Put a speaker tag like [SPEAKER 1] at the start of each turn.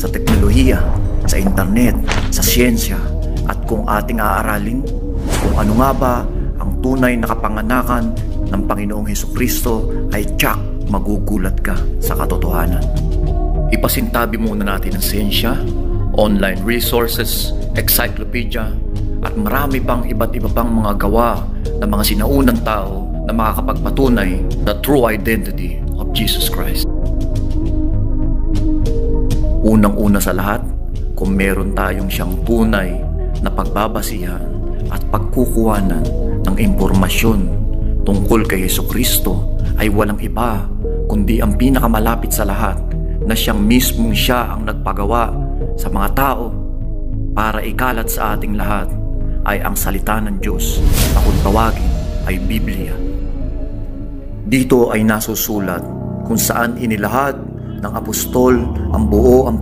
[SPEAKER 1] sa teknolohiya, sa internet, sa siyensya, at kung ating aaralin kung ano nga ba ang tunay na kapanganakan ng Panginoong Hesukristo, ay tiyak magugulat ka sa katotohanan. Ipasintabi muna natin ang siyensya, online resources, encyclopedia, at marami pang iba't iba pang mga gawa ng mga sinaunang tao na makakapagpatunay the true identity of Jesus Christ. Unang-una sa lahat, kung meron tayong siyang tunay na pagbabasihan at pagkukuhanan ng impormasyon tungkol kay Hesukristo, ay walang iba kundi ang pinakamalapit sa lahat na siya ang nagpagawa sa mga tao para ikalat sa ating lahat, ay ang salita ng Diyos na kung tawagin ay Biblia. Dito ay nasusulat kung saan inilahad ng apostol ang buo ang